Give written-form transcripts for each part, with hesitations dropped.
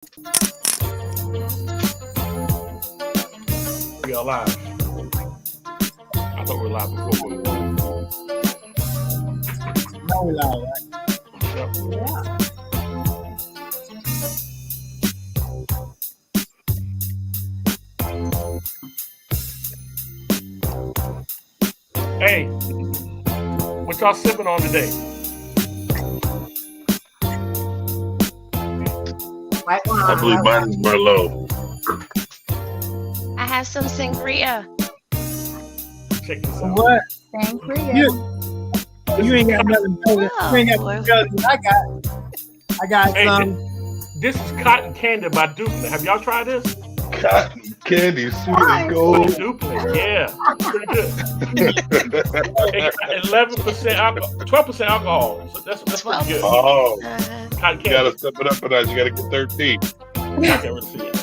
We are live. I thought we were live before we were. Now we live, right? Yep. Yeah. Hey, what y'all sipping on today? White wine. I believe mine is Merlot. I have some sangria. Check this out. What? Sangria. You ain't got nothing better. You ain't got nothing better than I got. I got Hey, some. this is Cotton Candy by Dupla. Have y'all tried this? Cotton candy, sweet as gold. Dupla, yeah, pretty good. It got 11% alcohol, 12% alcohol. So that's pretty good. Oh, Cotton you Candy. gotta step it up a notch. You gotta get 13. I can't really see it.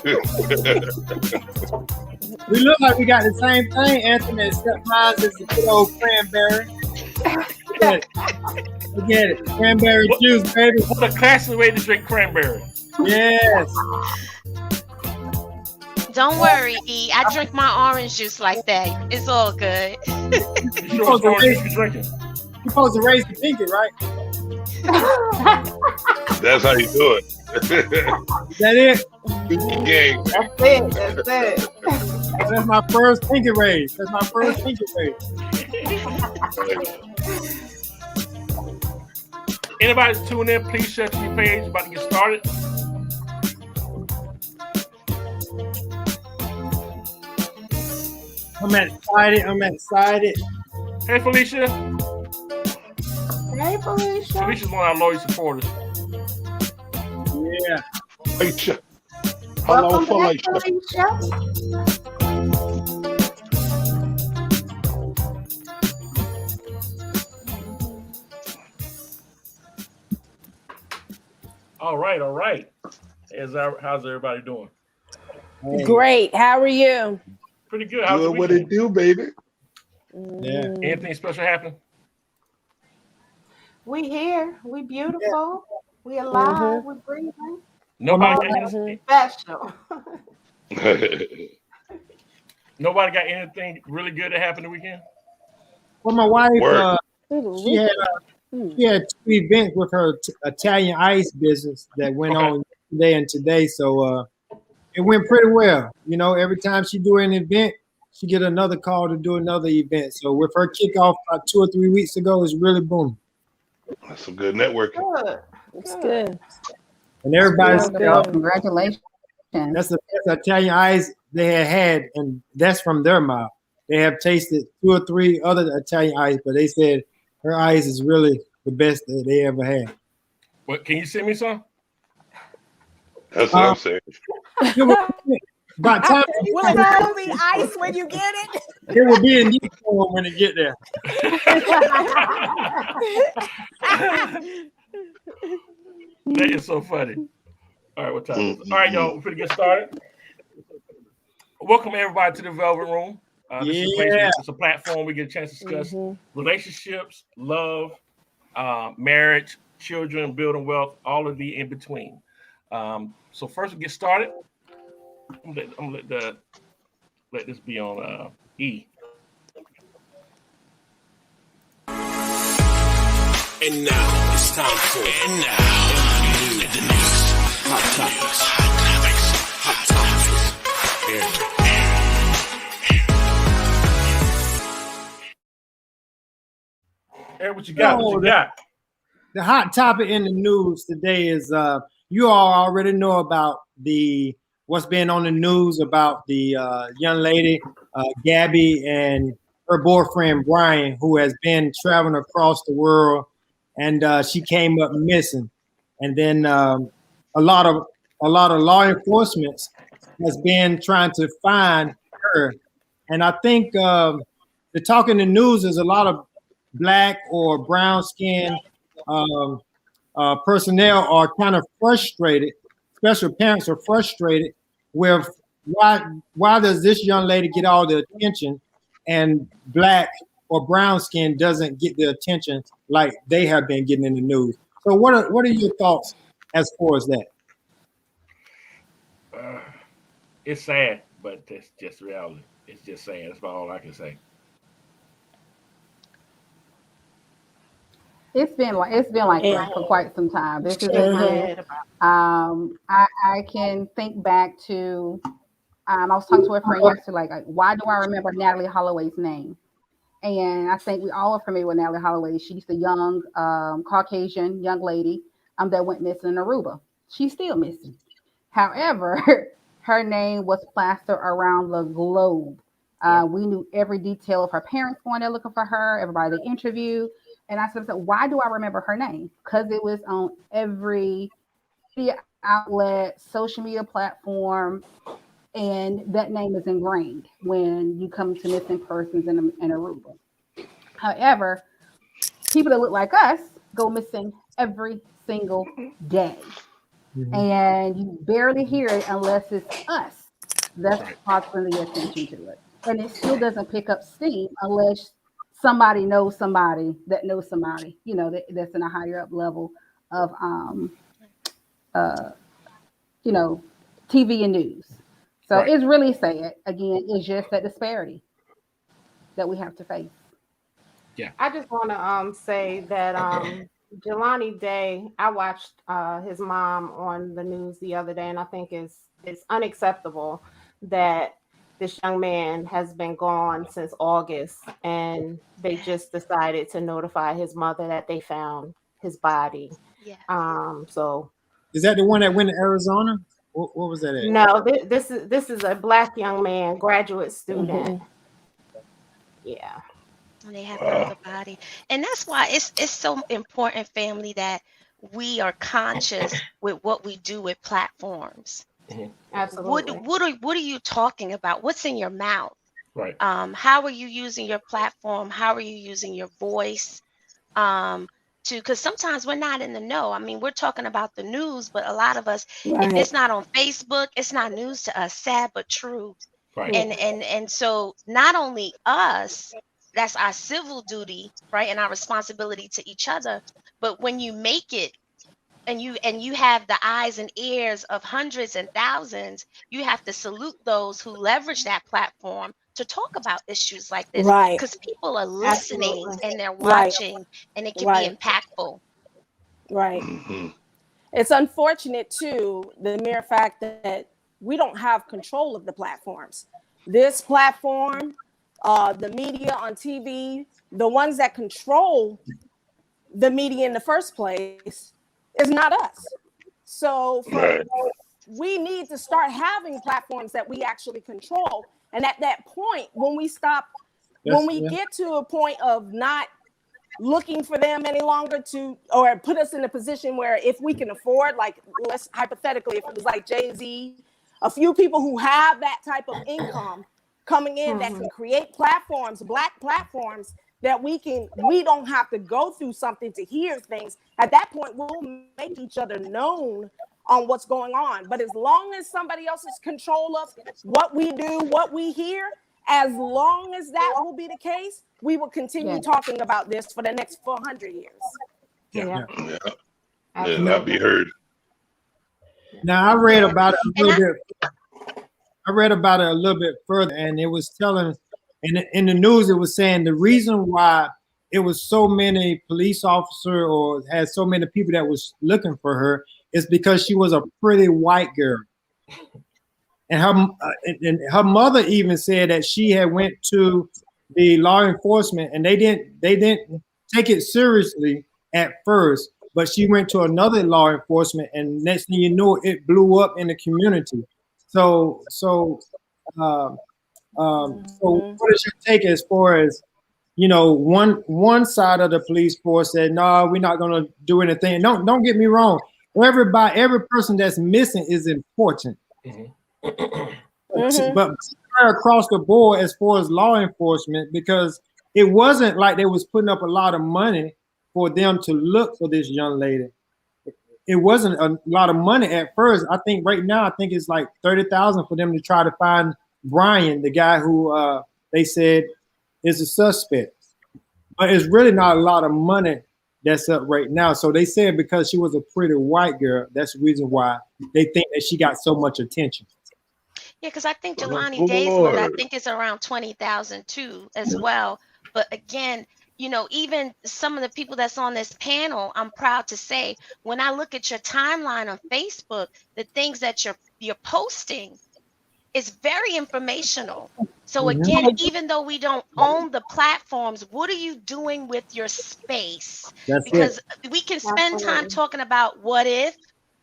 We look like we got the same thing, Anthony, except mine is the good old cranberry. Look at it. Cranberry juice, baby. What a classy way to drink cranberry. Yes. Don't worry, E. I drink my orange juice like that. It's all good. You sure it's orange juice you're drinking? You're supposed to raise the pinky, right? That's how you do it. Is that it? Gang. That's it. That's it. That's my first pinky raise. That's my first pinky raise. Anybody that's tuning in, please share to your page. About to get started. I'm excited. Hey, Felicia. Hey, Felicia. Felicia's one of our loyal supporters. Yeah. Felicia. Hello, Welcome back, Felicia. Felicia. All right. How's everybody doing? Hey. Great. How are you? Pretty good. How's the Doing what weekend? it do, baby. Yeah. Anything special happen? We here. We beautiful. We alive. We breathing. Nobody got anything, Special. nobody got anything really good that happened the weekend? Well, my wife, Word. she had two events with her Italian ice business that went on today and today. So it went pretty well. You know, every time she do an event, she get another call to do another event. So with her kickoff about 2 or 3 weeks ago, it's really booming. That's some good networking. Good. It's good. And everybody's Good. Congratulations. that's the best Italian ice they had, and that's from their mouth. They have tasted 2 or 3 other Italian ice, but they said her ice is really the best that they ever had. What? Can you send me some? That's what I'm saying. By the time Will it still be ice when you get it? it will be in this form when it get there. That is so funny. All right, what time is it? All right, y'all, we're going to get started. Welcome, everybody, to the Velvet Room. This is a place, it's a platform we get a chance to discuss relationships, love, marriage, children, building wealth, all of the in between. So first, we get started. I'm gonna let this be on E. And now it's time for the news. Hot topics. Hey, what you got? What you got? The hot topic in the news today is you all already know about what's been on the news about the young lady Gabby and her boyfriend Brian, who has been traveling across the world, and she came up missing. And then a lot of law enforcement has been trying to find her. And I think the talk in the news is a lot of black or brown skin personnel are kind of frustrated. Special parents are frustrated with why does this young lady get all the attention and black or brown skin doesn't get the attention like they have been getting in the news. So what are your thoughts as far as that? Well, I think the first thing we got to do is as far as that? It's sad, but it's just reality. It's just sad. That's about all I can say. It's been like that for quite some time. This isn't new. I can think back to I was talking to a friend yesterday, like why do I remember Natalie Holloway's name? And I think we all are familiar with Natalie Holloway. She's the young Caucasian young lady that went missing in Aruba. She's still missing. However, her name was plastered around the globe. We knew every detail of her parents going there looking for her, everybody they interviewed. And I said, why do I remember her name? Because it was on every media outlet, social media platform, and that name is ingrained when you come to missing persons in Aruba. However, people that look like us go missing every single day. Mm-hmm. And you barely hear it unless it's us that's causing the attention to it. And it still doesn't pick up steam unless somebody knows somebody that knows somebody, that's in a higher up level of, TV and news. So it's really sad. Again, it's just that disparity that we have to face. Yeah. I just want to say that Jelani Day, I watched his mom on the news the other day, and I think it's unacceptable that this young man has been gone since August, and they just decided to notify his mother that they found his body. Yeah. So is that the one that went to Arizona? What was that at? No, this is a Black young man, graduate student. Mm-hmm. Yeah. And they have found the body, and that's why it's so important, family, that we are conscious with what we do with platforms. Mm-hmm. Absolutely. What are you talking about? What's in your mouth? Right. How are you using your platform? How are you using your voice? Because sometimes we're not in the know. I mean, we're talking about the news, but a lot of us, if it's not on Facebook, it's not news to us. Sad but true. Right. And so not only us, that's our civil duty, right, and our responsibility to each other. But when you make it, and you have the eyes and ears of hundreds and thousands, you have to salute those who leverage that platform to talk about issues like this, because people are listening and they're watching, and it can be impactful. Right. Mm-hmm. It's unfortunate too, the mere fact that we don't have control of the platforms. This platform, the media on TV, the ones that control the media in the first place, is not us. So we need to start having platforms that we actually control. And at that point, when we get to a point of not looking for them any longer or put us in a position where if we can afford, like let's hypothetically, if it was like Jay-Z, a few people who have that type of income coming in that can create platforms, Black platforms, that we don't have to go through something to hear things. At that point, we'll make each other known on what's going on. But as long as somebody else is control of what we do, what we hear, as long as that will be the case, we will continue talking about this for the next 400 years. Yeah, that'll be heard. Now I read about it a little bit. I read about it a little bit further, and it was telling. In the news, it was saying the reason why it was so many police officers or had so many people that was looking for her is because she was a pretty white girl. And her mother even said that she had went to the law enforcement and they didn't take it seriously at first, but she went to another law enforcement, and next thing you know, it blew up in the community. So what is your take as far as, one side of the police force said, no, we're not going to do anything. Don't get me wrong. Every person that's missing is important. Mm-hmm. But across the board, as far as law enforcement, because it wasn't like they was putting up a lot of money for them to look for this young lady. It wasn't a lot of money at first. I think right now, it's like $30,000 for them to try to find Brian, the guy who they said is a suspect. But it's really not a lot of money that's up right now. So they said because she was a pretty white girl, that's the reason why they think that she got so much attention. Yeah, because I think Jelani Desmond, I think it's around 20,000 too as well. But again, you know, even some of the people that's on this panel, I'm proud to say, when I look at your timeline on Facebook, the things that you're posting is very informational. So again, even though we don't own the platforms, what are you doing with your space? Because we can spend time talking about what if,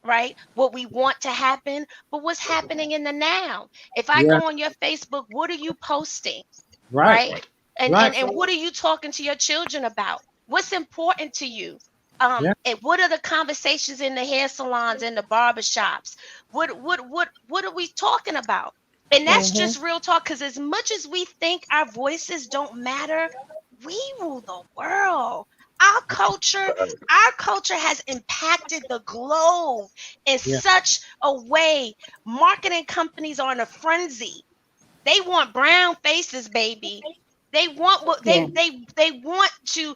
right? What we want to happen, but what's happening in the now? If I go on your Facebook, what are you posting? Right? And what are you talking to your children about? What's important to you? And what are the conversations in the hair salons and the barbershops? What are we talking about? And that's just real talk, because as much as we think our voices don't matter, we rule the world. Our culture has impacted the globe in such a way. Marketing companies are in a frenzy. They want brown faces, baby. They want what they want to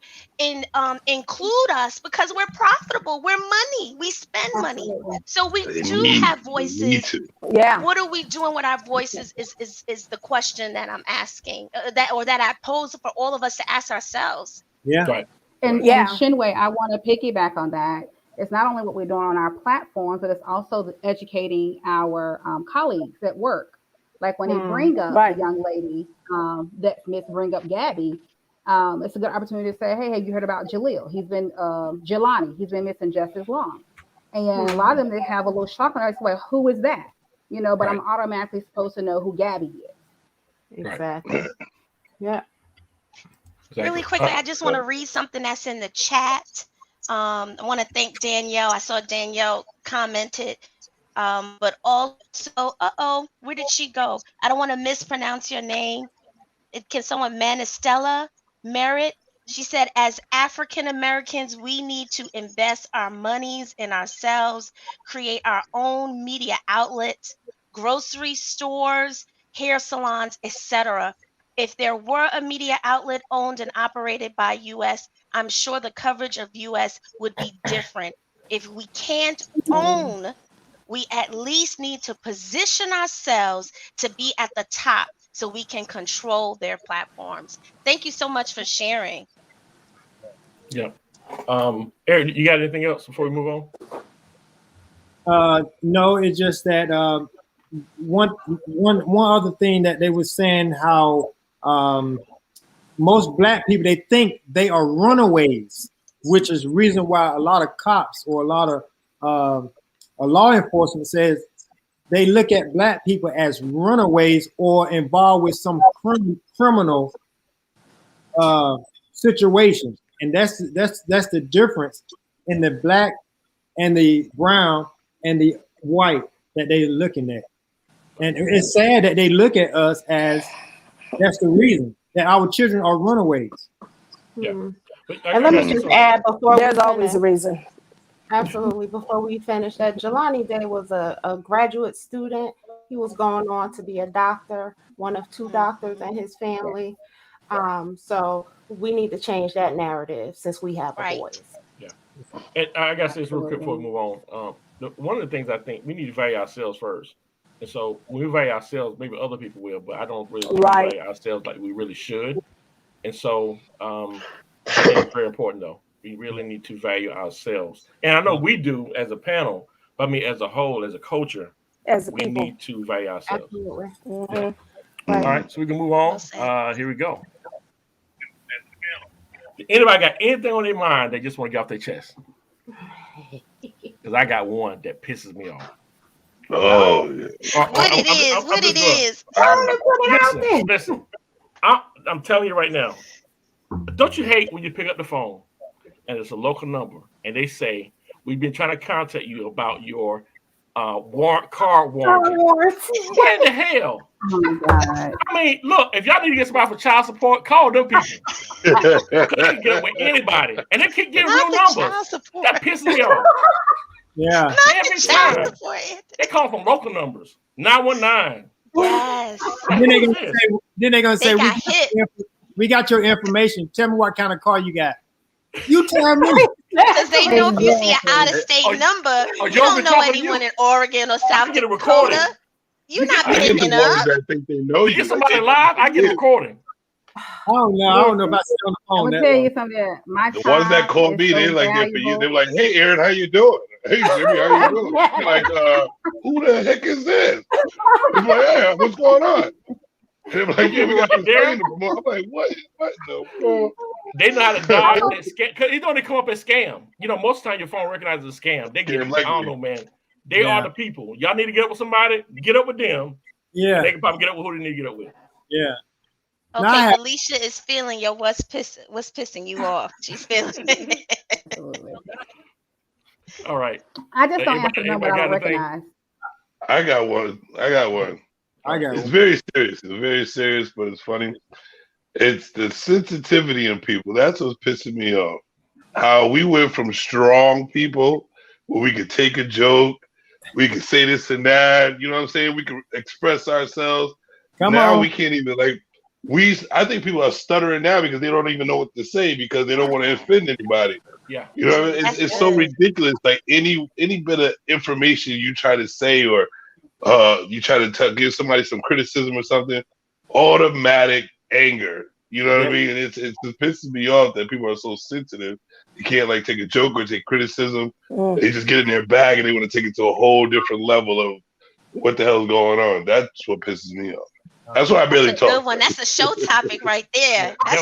include us because we're profitable. We're money. We spend money. So we have voices. Yeah. What are we doing with our voices is the question that I'm asking, that I pose for all of us to ask ourselves. Yeah. Right. And Shinwei, I want to piggyback on that. It's not only what we're doing on our platforms, but it's also educating our colleagues at work. Like when they bring up a young lady that bring up Gabby, it's a good opportunity to say, hey, have you heard about Jaleel? He's been Jelani. He's been missing just as long. And a lot of them, they have a little shock on it. It's like, who is that? You know, but I'm automatically supposed to know who Gabby is. Exactly. Yeah. Really quickly, I just want to read something that's in the chat. I want to thank Danielle. I saw Danielle commented. But also, where did she go? I don't want to mispronounce your name. Can someone, Manistella Merritt? She said, as African Americans, we need to invest our monies in ourselves, create our own media outlets, grocery stores, hair salons, etc. If there were a media outlet owned and operated by U.S., I'm sure the coverage of U.S. would be different. If we can't own, we at least need to position ourselves to be at the top so we can control their platforms. Thank you so much for sharing. Yeah. Eric, you got anything else before we move on? No, it's just that one other thing that they were saying, how most Black people, they think they are runaways, which is the reason why a lot of cops or a lot of law enforcement says they look at Black people as runaways or involved with some criminal situation. And that's the difference in the Black and the brown and the white that they're looking at. And it's sad that they look at us as that's the reason that our children are runaways. Yeah. And let me just add before there's always a reason. Absolutely. Before we finish that, Jelani Day was a graduate student. He was going on to be a doctor, one of two doctors in his family. So we need to change that narrative since we have a voice. Yeah. And I got to say this real quick before we move on. One of the things I think we need to value ourselves first. And so when we value ourselves, maybe other people will, but I don't really value ourselves like we really should. And so I think it's very important, though. We really need to value ourselves. And I know we do as a panel, but I mean, as a whole, as a culture, we need to value ourselves. Absolutely. Yeah. All right, so we can move on. Here we go. Anybody got anything on their mind they just want to get off their chest? Because I got one that pisses me off. Oh, yeah. What it is. Listen, I'm telling you right now. Don't you hate when you pick up the phone and it's a local number and they say, we've been trying to contact you about your car warranty. What in the hell? Oh my God. I mean, look, if y'all need to get somebody for child support, call them people. They can get with anybody. And they can get real numbers. That pisses me off. Yeah. Every time. They call from local numbers. 919. Yes. Then they're gonna say we got your information. Tell me what kind of car you got. You tell me. Because they know if you see an out-of-state number, you don't know anyone in Oregon or South Dakota. You're not picking up. I think they know you. Get somebody live, I get a recording. I don't know if I sit on the phone. I'm gonna tell you something. My the ones that call me, they're like there for you. They're like, "Hey, Aaron, how you doing? Hey, Jimmy, how you doing?" I'm like, who the heck is this? I'm like, "Hey, what's going on?" And they're like, "Yeah, we got this thing." I'm like, "What? What? No." They know how to dodge that scam. Cause you know they come up as scam. You know, most of the time your phone recognizes a scam. They get, I don't know, man. They are the people. Y'all need to get up with somebody. Get up with them. Yeah. They can probably get up with who they need to get up with. Yeah. Okay, Alicia is feeling your what's pissing you off. She's feeling it. All right. I just don't have to know what I don't recognize. I got one. It's very serious. It's very serious, but it's funny. It's the sensitivity in people. That's what's pissing me off. How we went from strong people where we could take a joke, we could say this and that, you know what I'm saying? We could express ourselves. Now we can't even I think people are stuttering now because they don't even know what to say because they don't want to offend anybody. Yeah. You know what I mean? It's so ridiculous. Like any bit of information you try to say or you try to give somebody some criticism or something, automatic anger. You know what I mean? And it just pisses me off that people are so sensitive. You can't take a joke or take criticism. They just get in their bag and they want to take it to a whole different level of what the hell's going on. That's what pisses me off. That's why I barely talk. Good one. That's a show topic right there. I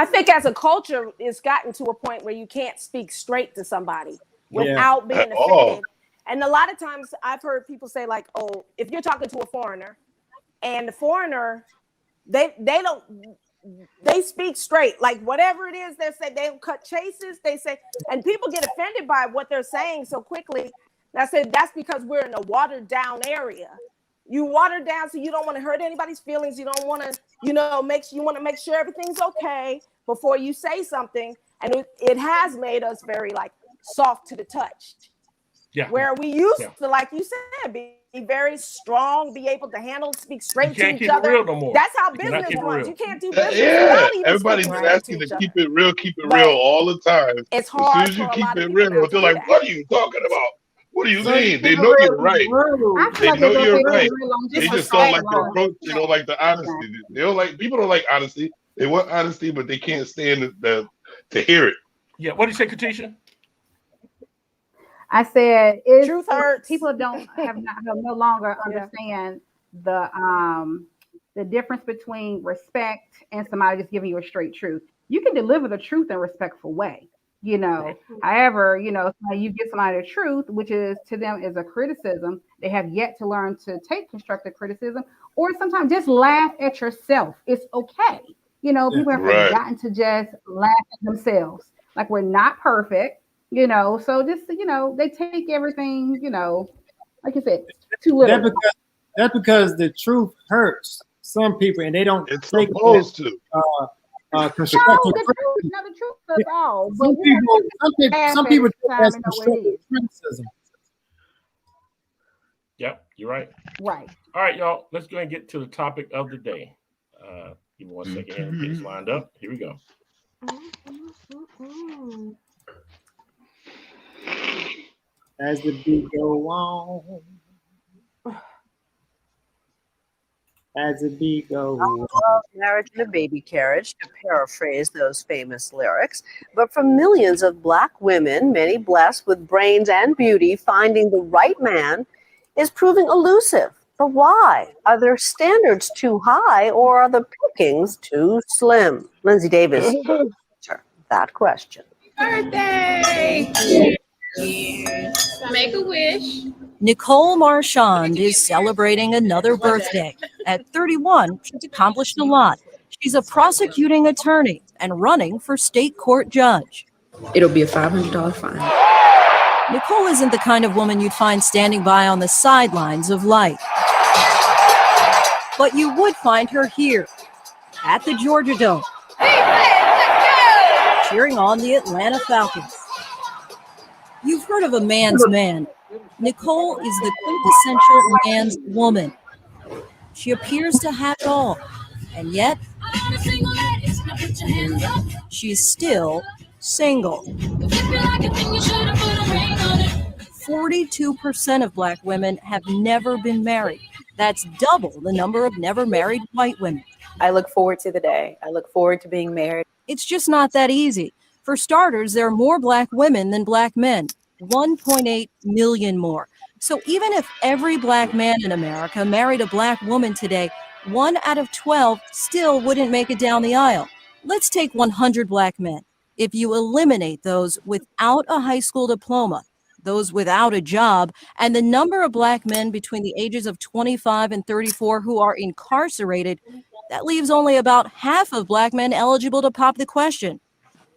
think as a culture, it's gotten to a point where you can't speak straight to somebody without being offended. And a lot of times I've heard people say "Oh, if you're talking to a foreigner and the foreigner, they speak straight, whatever it is they say, they don't cut chases. They say, and people get offended by what they're saying so quickly. And I said, that's because we're in a watered down area. You water down so you don't want to hurt anybody's feelings. You don't want to, you want to make sure everything's okay before you say something. And it has made us very soft to the touch. Yeah. Where we used to, like you said, be very strong, be able to speak straight to each other. Real no more. That's how business runs. You can't do business. Everybody's asking to keep it real all the time. It's hard. As soon as you keep it real, they're like, "What are you talking about? What do you mean?" They know you're right. They know you're right. They just don't like the approach. They don't like the honesty. People don't like honesty. They want honesty, but they can't stand to hear it. Yeah. What did you say, Katisha? I said, truth hurts. People have no longer understand the difference between respect and somebody just giving you a straight truth. You can deliver the truth in a respectful way, However, you give somebody the truth, which is to them is a criticism. They have yet to learn to take constructive criticism, or sometimes just laugh at yourself. It's okay. People have forgotten to just laugh at themselves. We're not perfect. So just they take everything, like you said, too little. That's because the truth hurts some people, and they don't. It's supposed to. Constructive the truth is all. Some people take that as constructive criticism. Yep, you're right. Right. All right, y'all. Let's go and get to the topic of the day. Give me 1 second here. Get this lined up. Here we go. As the beat go on, as the beat go on. Marriage and a baby carriage, to paraphrase those famous lyrics. But for millions of Black women, many blessed with brains and beauty, finding the right man is proving elusive. But why? Are their standards too high, or are the pickings too slim? Lindsay Davis, answer that question. Birthday! Make a wish. Nicole Marchand is celebrating another birthday. At 31, she's accomplished a lot. She's a prosecuting attorney and running for state court judge. It'll be a $500 fine. Nicole isn't the kind of woman you'd find standing by on the sidelines of life. But you would find her here at the Georgia Dome, cheering on the Atlanta Falcons. You've heard of a man's man. Nicole is the quintessential man's woman. She appears to have it all, and yet She's still single. 42% of Black women have never been married. That's double the number of never married white women. I look forward to the day. I look forward to being married. It's just not that easy. For starters, there are more Black women than Black men, 1.8 million more. So even if every Black man in America married a Black woman today, 1 out of 12 still wouldn't make it down the aisle. Let's take 100 Black men. If you eliminate those without a high school diploma, those without a job, and the number of Black men between the ages of 25 and 34 who are incarcerated, that leaves only about half of Black men eligible to pop the question.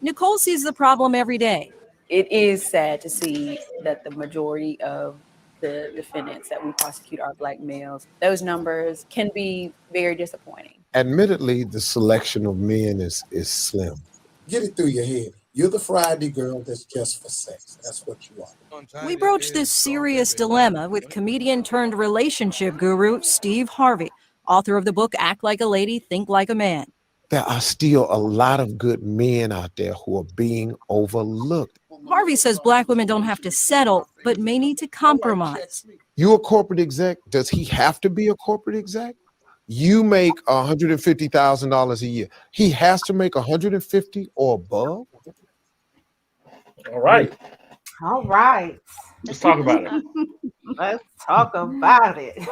Nicole sees the problem every day. It is sad to see that the majority of the defendants that we prosecute are Black males. Those numbers can be very disappointing. Admittedly, the selection of men is slim. Get it through your head. You're the Friday girl that's just for sex. That's what you are. We broached this serious dilemma with comedian turned relationship guru Steve Harvey, author of the book Act Like a Lady, Think Like a Man. There are still a lot of good men out there who are being overlooked. Harvey says Black women don't have to settle, but may need to compromise. You a corporate exec? Does he have to be a corporate exec? You make $150,000 a year. He has to make 150 or above. All right. All right. Let's talk about it. Let's talk about it.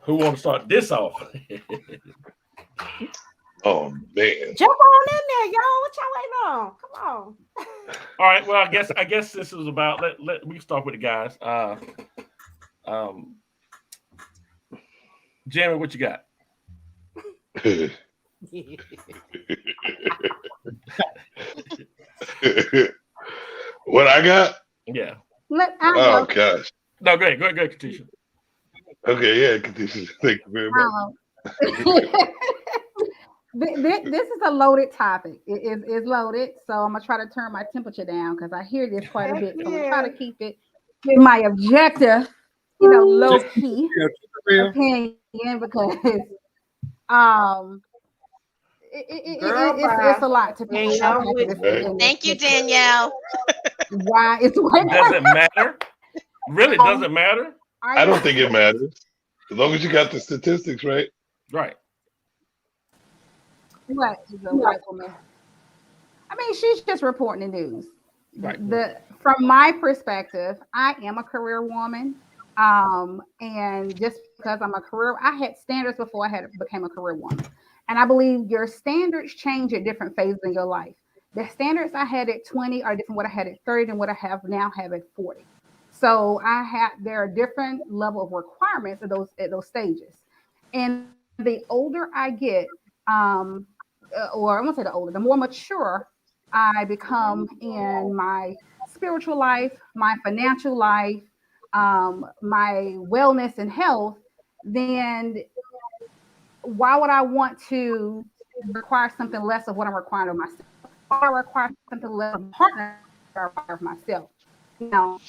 Who want to start this off? Oh man! Jump on in there, y'all. What y'all waiting on? Come on. All right. Well, I guess this is about. We start with the guys. Jamie, what you got? What I got? Yeah. Oh gosh. No, go ahead, Katisha. Okay, yeah, Katisha. Thank you very much. This is a loaded topic. It is loaded, so I'm gonna try to turn my temperature down because I hear this quite a bit. So I'm gonna try to keep it in my objective, low key opinion because it's a lot to be. Thank you, Danielle. Why it's does it matter? Really, does it matter? I don't think it matters as long as you got the statistics right. Right. What is a white woman? I mean, she's just reporting the news. Right. From my perspective, I am a career woman. And just because I'm a career, I had standards before I became a career woman. And I believe your standards change at different phases in your life. The standards I had at 20 are different what I had at 30 than what I have at 40. So there are different level of requirements at those stages. And the older I get, or I won't say the older, the more mature I become in my spiritual life, my financial life, my wellness and health, then why would I want to require something less of what I'm requiring of myself? Why I require something less of a partner than I require of myself? Now,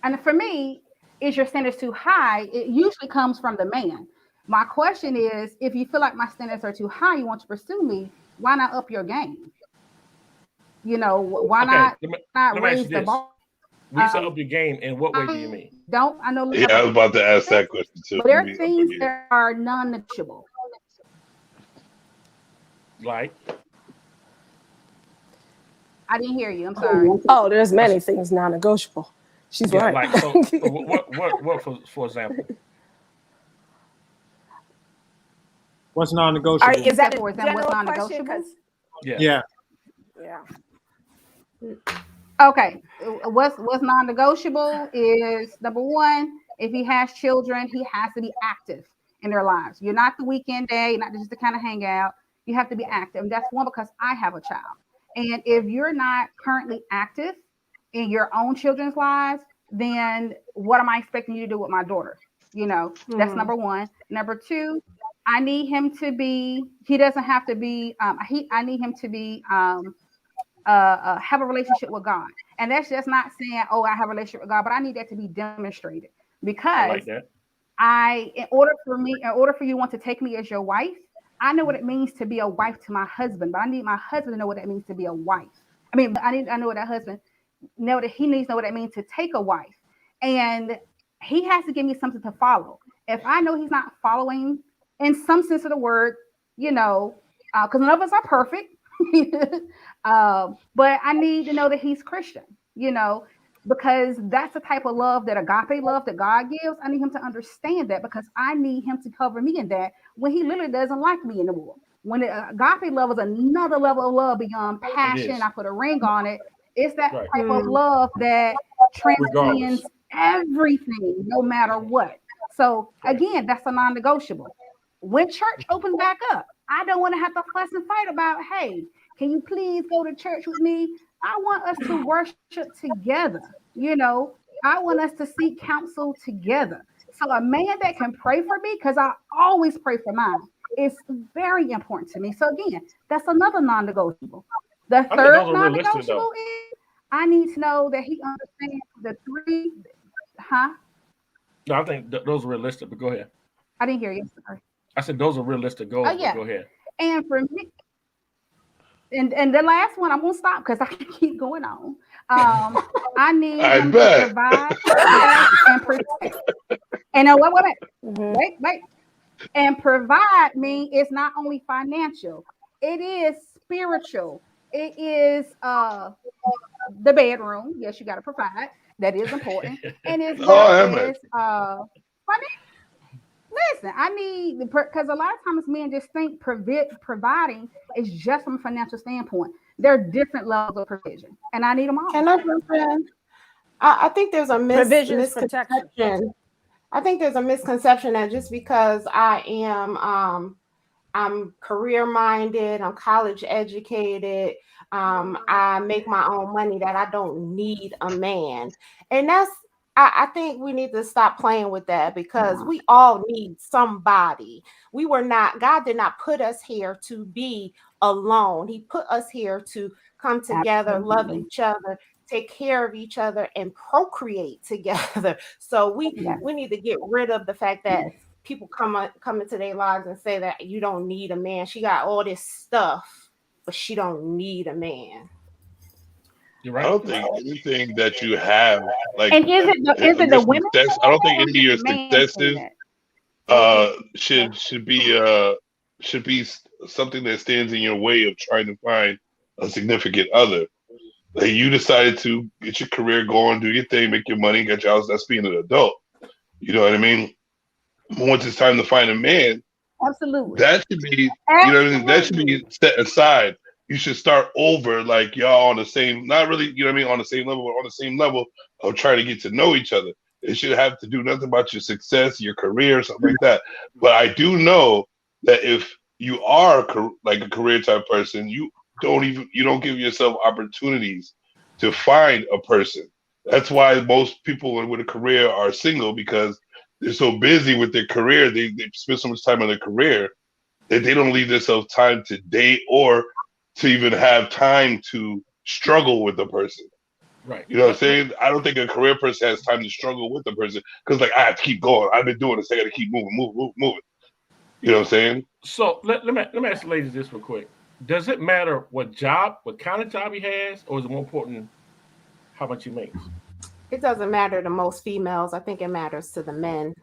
and for me, is your standards too high? It usually comes from the man. My question is, if you feel like my standards are too high, you want to pursue me, why not up your game? Why not raise the bar? When you say up your game, in what way do you mean? I know. Yeah, I was about to ask that question too. But there are things that are non-negotiable. Like? I didn't hear you. I'm sorry. Oh, there's many things non-negotiable. She's right. Like, so what for example? What's non-negotiable? Is that for example what's non-negotiable? Yeah. Okay. What's non-negotiable is number one, if he has children, he has to be active in their lives. You're not the weekend day, not just to kind of hang out. You have to be active. And that's one, because I have a child. And if you're not currently active in your own children's lives, then what am I expecting you to do with my daughter? That's number one. Number two, I need him to be, he doesn't have to be, I need him to be, have a relationship with God. And that's just not saying, oh, I have a relationship with God, but I need that to be demonstrated, because in order for you to want to take me as your wife, I know what it means to be a wife to my husband, but I need my husband to know what it means to be a wife. I know what that husband know that he needs to know what it means to take a wife. And he has to give me something to follow. If I know he's not following in some sense of the word, because none of us are perfect, but I need to know that he's Christian, because that's the type of love, that agape love that God gives. I need him to understand that, because I need him to cover me in that when he literally doesn't like me anymore. When agape love is another level of love beyond passion, I put a ring on it. It's that type of love that transcends everything, no matter what. So again, that's a non-negotiable. When church opens back up, I don't want to have to fuss and fight about, hey, can you please go to church with me? I want us to worship together. I want us to seek counsel together. So a man that can pray for me, because I always pray for mine, is very important to me. So again, that's another non-negotiable. The third non-negotiable is I need to know that he understands the three. No, I think those are realistic, but go ahead. I didn't hear you. Sorry. I said those are realistic goals. Oh, yeah. Go ahead. And for me, and the last one, I'm gonna stop because I can keep going on. I need him to provide and protect. And wait. And provide me is not only financial, it is spiritual. It is the bedroom. Yes, you got to provide. That is important. And it's financial. Listen, I need, because a lot of times men just think providing is just from a financial standpoint. There are different levels of provision, and I need them all. Can I jump in? I think there's a misconception. I think there's a misconception that just because I am I'm career minded, I'm college educated, I make my own money, that I don't need a man. And I think we need to stop playing with that, because we all need somebody. God did not put us here to be alone. He put us here to come together, love each other, take care of each other, and procreate together. So we need to get rid of the fact that people come into their lives and say that you don't need a man. She got all this stuff, but she don't need a man. You're right. I don't think anything that you have, like, and is it the women? I don't think any of your successes should be something that stands in your way of trying to find a significant other. Like, you decided to get your career going, do your thing, make your money, get your house. That's being an adult. You know what I mean? Once it's time to find a man, absolutely, that should be, you know what I mean? That should be set aside. You should start over, like, y'all on the same, not really, you know what I mean, on the same level, but on the same level of trying to get to know each other. It should have to do nothing about your success, your career, something like that. But I do know that if you are like a career type person, you don't give yourself opportunities to find a person. That's why most people with a career are single, because they're so busy with their career. They spend so much time on their career that they don't leave themselves time to date or to even have time to struggle with the person. Right. You know what I'm saying? I don't think a career person has time to struggle with the person, because, like, I have to keep going. I've been doing this. I got to keep moving. You know what I'm saying? So let me ask the ladies this real quick. Does it matter what kind of job he has, or is it more important how much he makes? It doesn't matter to most females. I think it matters to the men.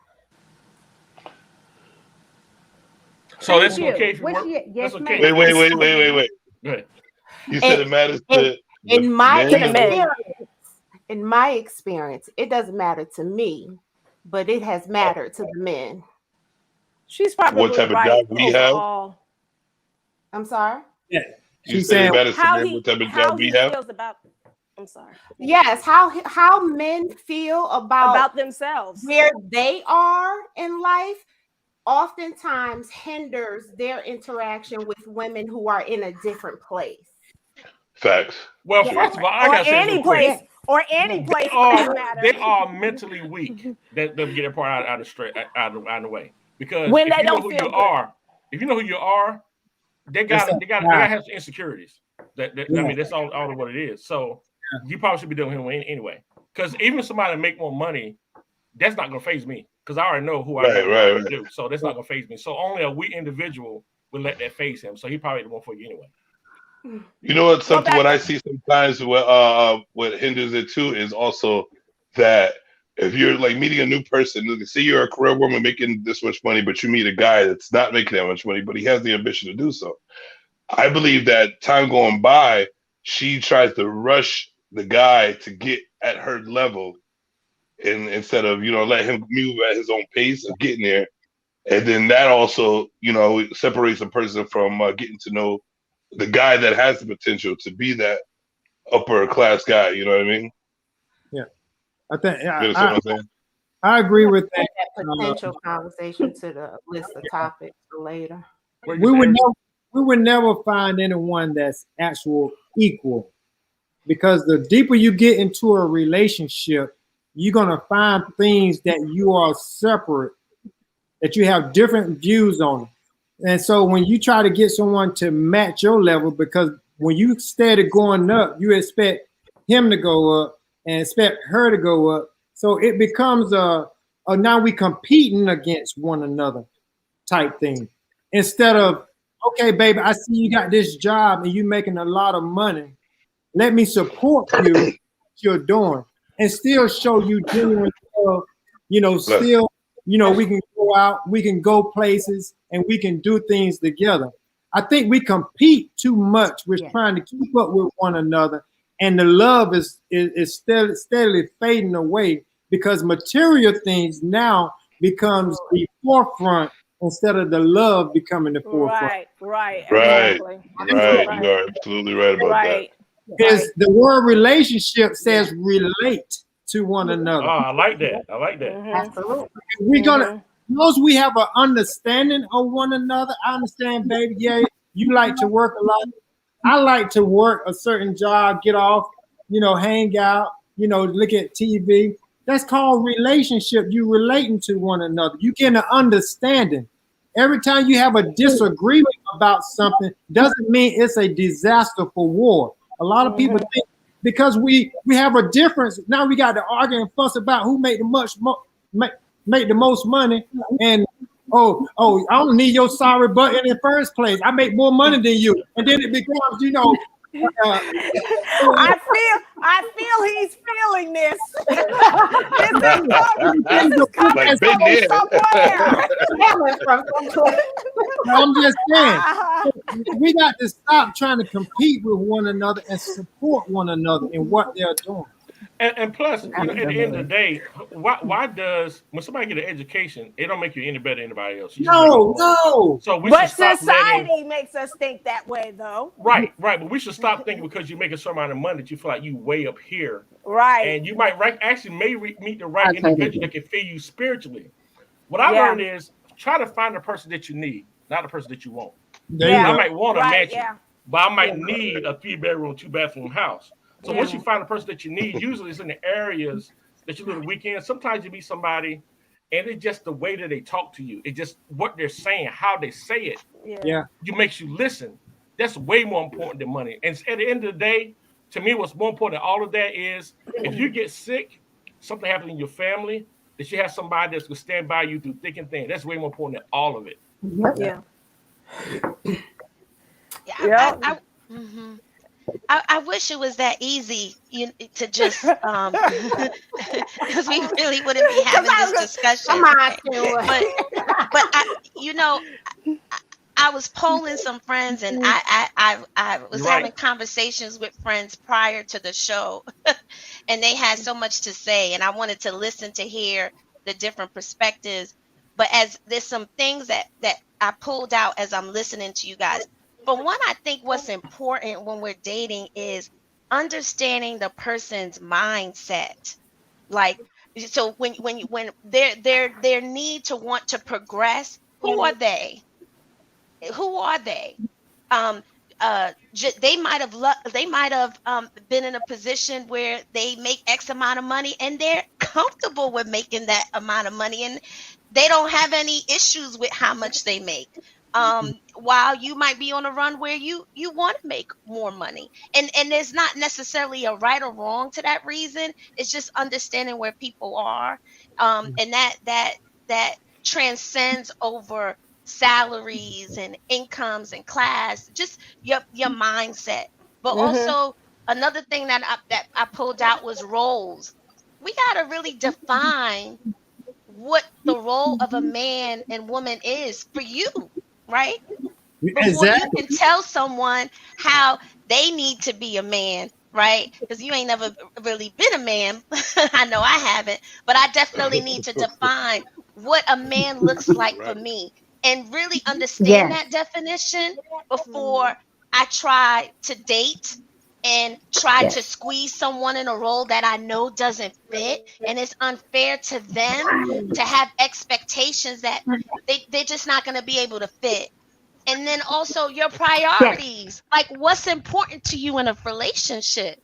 So that's okay if you work. Yes, okay. Wait. Go ahead. You said it matters to in my experience, it doesn't matter to me, but it has mattered to the men. She's probably what type of job we have. I'm sorry. Yeah, she's saying what type of job we have. I'm sorry. Yes, how men feel about themselves, where they are in life, oftentimes hinders their interaction with women who are in a different place. Facts. Well, first of all, I gotta say any place. They are mentally weak. They'll get their part out of the way. Because when if they you know don't who feel you are, they gotta have some insecurities. I mean, that's all of what it is. So you probably should be doing him anyway. Because even somebody that make more money, that's not gonna faze me. because I already know who I am to do. So that's not gonna phase me. So only a weak individual would let that phase him. So he probably the one for you anyway. You know what? What I see sometimes what hinders it too is also that if you're like meeting a new person, say you're a career woman making this much money, but you meet a guy that's not making that much money, but he has the ambition to do so. I believe that time going by, she tries to rush the guy to get at her level, and instead of let him move at his own pace of getting there, and then that also separates a person from getting to know the guy that has the potential to be that upper class guy. You know what I mean? Yeah, I think I agree with that. Potential conversation to the list of topics for later. We would never find anyone that's actual equal, because the deeper you get into a relationship, you're gonna find things that you are separate, that you have different views on. And so when you try to get someone to match your level, because when you started going up, you expect him to go up and expect her to go up. So it becomes a now we competing against one another type thing. Instead of, okay, baby, I see you got this job and you making a lot of money. Let me support you, what you're doing, and still show you genuine love, still, we can go out, we can go places, and we can do things together. I think we compete too much. We're trying to keep up with one another, and the love is steadily fading away, because material things now becomes the forefront instead of the love becoming the forefront. Right. You are absolutely right about that. Because the word relationship says relate to one another. Oh, I like that. Absolutely. We're gonna, once we have an understanding of one another. I understand, baby. Yeah, you like to work a lot. I like to work a certain job, get off, hang out, look at TV. That's called relationship. You relating to one another. You get an understanding. Every time you have a disagreement about something, doesn't mean it's a disaster for war. A lot of people think because we have a difference, now we got to argue and fuss about who make the most money, and oh, I don't need your sorry butt in the first place. I make more money than you, and then it becomes, I feel he's feeling this. I'm just saying, we got to stop trying to compete with one another and support one another in what they're doing. And plus, at the end of the day, why does, when somebody get an education, it don't make you any better than anybody else? No. So but society makes us think that way, though. Right. But we should stop thinking because you make a certain amount of money that you feel like you way up here. Right. And you might meet the right individual that can feed you spiritually. What I learned is try to find the person that you need, not the person that you want. I might want a mansion, but I might need a 3-bedroom, 2-bathroom house. So once you find the person that you need, usually it's in the areas that you live the weekend. Sometimes you meet somebody and it's just the way that they talk to you. It's just what they're saying, how they say it. You makes you listen. That's way more important than money. And at the end of the day, to me, what's more important than all of that is if you get sick, something happens in your family, that you have somebody that's going to stand by you through thick and thin. That's way more important than all of it. I wish it was that easy to just because we really wouldn't be having this discussion. But I was polling some friends, and I was having conversations with friends prior to the show, and they had so much to say, and I wanted to listen to hear the different perspectives. But as there's some things that I pulled out as I'm listening to you guys. But one, I think what's important when we're dating is understanding the person's mindset. Like, so when their need to want to progress, who are they? Who are they? They might have been in a position where they make X amount of money and they're comfortable with making that amount of money, and they don't have any issues with how much they make. While you might be on a run where you want to make more money, and there's not necessarily a right or wrong to that reason. It's just understanding where people are, and that that transcends over salaries and incomes and class, just your mindset. But also another thing that I pulled out was roles. We got to really define what the role of a man and woman is for you, right? Before you can tell someone how they need to be a man, right? Because you ain't never really been a man. I know I haven't, but I definitely need to define what a man looks like for me and really understand that definition before I try to date and try to squeeze someone in a role that I know doesn't fit. And it's unfair to them to have expectations that they're just not going to be able to fit. And then also your priorities, like what's important to you in a relationship.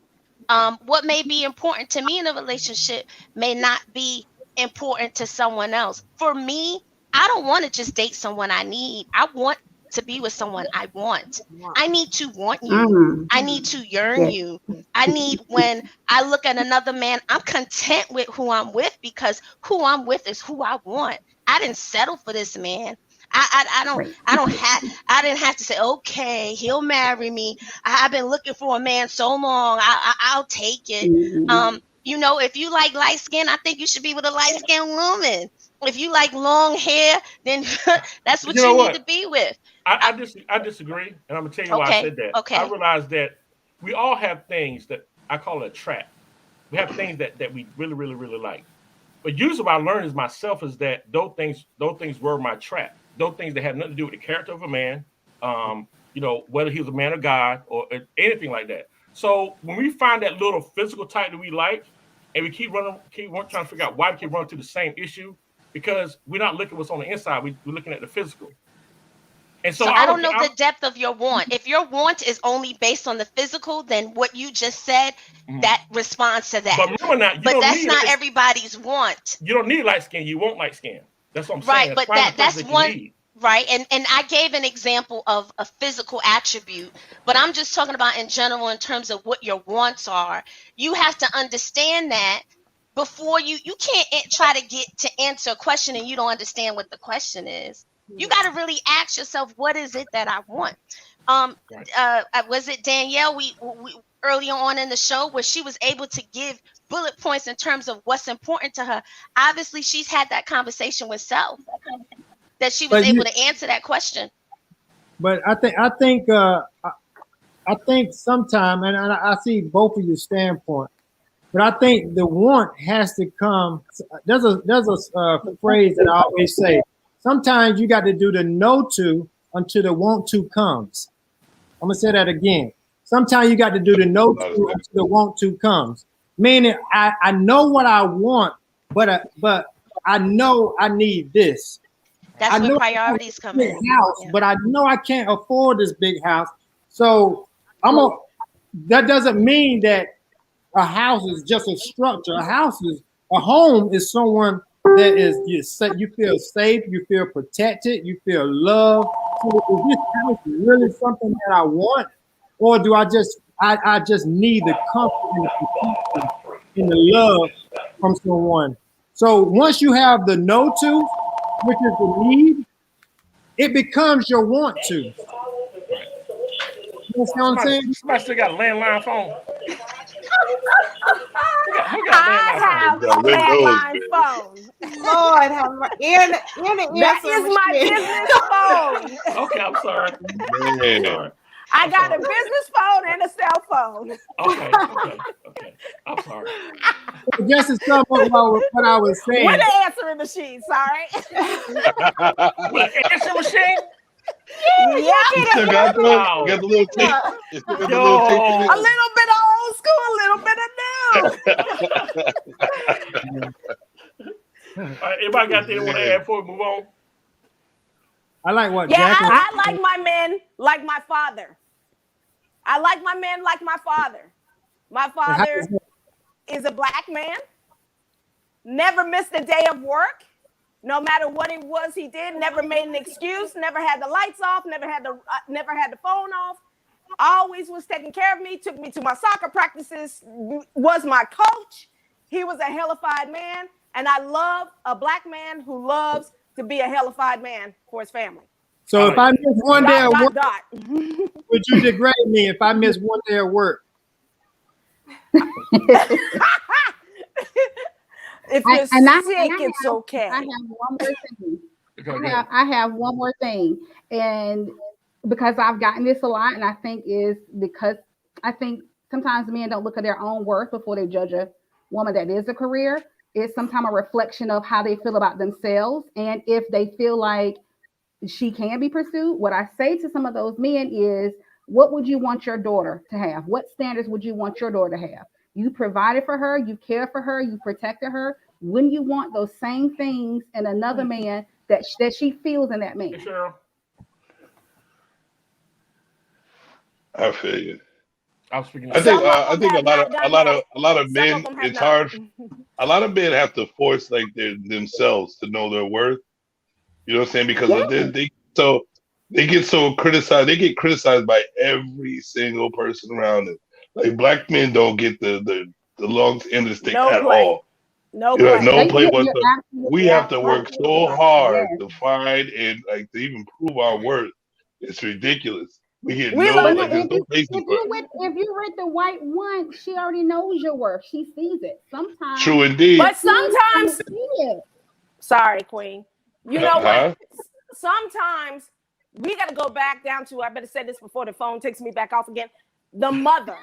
What may be important to me in a relationship may not be important to someone else. For me, I don't want to just date someone I need. I want to be with someone I want. I need to want you. I need to yearn you. I need, when I look at another man, I'm content with who I'm with because who I'm with is who I want. I didn't settle for this man. I didn't have to say, okay, he'll marry me. I've been looking for a man so long. I'll take it. You know, if you like light skin, I think you should be with a light skinned woman. If you like long hair, then that's what you need to be with. I disagree, and I'm gonna tell you why I said that. Okay. I realize that we all have things that I call it a trap. We have things that we really, really, really like. But usually what I learned is myself is that those things were my trap. Those things that had nothing to do with the character of a man, you know, whether he was a man of God or anything like that. So when we find that little physical type that we like, and we keep trying to figure out why we keep running to the same issue, because we're not looking what's on the inside, we're looking at the physical. And so I don't know the depth of your want. If your want is only based on the physical, then what you just said, that responds to that. But remember now, but that's not everybody's want. You don't need light skin. You want light skin. That's what I'm Right, saying. but that's one. Right, and I gave an example of a physical attribute, but I'm just talking about in general in terms of what your wants are. You have to understand that before you can't try to get to answer a question and you don't understand what the question is. You got to really ask yourself, what is it that I want? Was it Danielle? We early on in the show where she was able to give bullet points in terms of what's important to her. Obviously, she's had that conversation with self. That she was able to answer that question. But I think sometime, and I see both of your standpoint, but I think the want has to come. There's a phrase that I always say. Sometimes you got to do the no to until the want to comes. I'm gonna say that again. Sometimes you got to do the no to until the want to comes. Meaning, I know what I want, but I know I need this. That's where priorities come in. But I know I can't afford this big house. So that doesn't mean that a house is just a structure. A home is someone that you feel safe, you feel protected, you feel loved. So is this house really something that I want? Or do I just need the comfort and the protection and the love from someone? So once you have the no to, which is the need, it becomes your want to. You know what I'm saying? Somebody still got a landline phone. I have a landline phone. Lord have mercy. That is my business phone. Okay, I'm sorry. I got a business phone and a cell phone. Okay. I'm sorry. I guess it's some of what I was saying. With an answering machine, sorry. With an answering machine? Yeah. You still got the little tape. You still got the little tape. A little bit of old school, a little bit of new. All right, everybody got anything want to add before we move on? I like what I like my men like my father. I like my men like my father. My father is a black man, never missed a day of work, no matter what it was he did, never made an excuse, never had the lights off, never had the phone off, always was taking care of me, took me to my soccer practices, was my coach. He was a hellified man. And I love a black man who loves to be a hellified man for his family. So if I miss one day at work, dot. would you degrade me if I miss one day at work? If you're sick, it's okay. I have one more thing. I have one more thing. And because I've gotten this a lot, and I think is because I think sometimes men don't look at their own worth before they judge a woman that is a career. It's sometimes a reflection of how they feel about themselves. And if they feel like she can be pursued, what I say to some of those men is, what would you want your daughter to have? What standards would you want your daughter to have? You provided for her, you cared for her, you protected her. Wouldn't you want those same things in another man that she feels in that man? Hey, Cheryl. I feel you. I think a lot of men, it's hard. A lot of men have to force like themselves to know their worth. You know what I'm saying? Because they get so criticized. They get criticized by every single person around them. Like black men don't get the long end of the stick at all. No play whatsoever. We have to work so hard to find and like to even prove our worth. It's ridiculous. We get if you're with the white one, she already knows your worth. She sees it. Sometimes. True indeed. But sometimes. Sorry, Queen. You know what? Sometimes we got to go back down to. I better say this before the phone takes me back off again. The mother,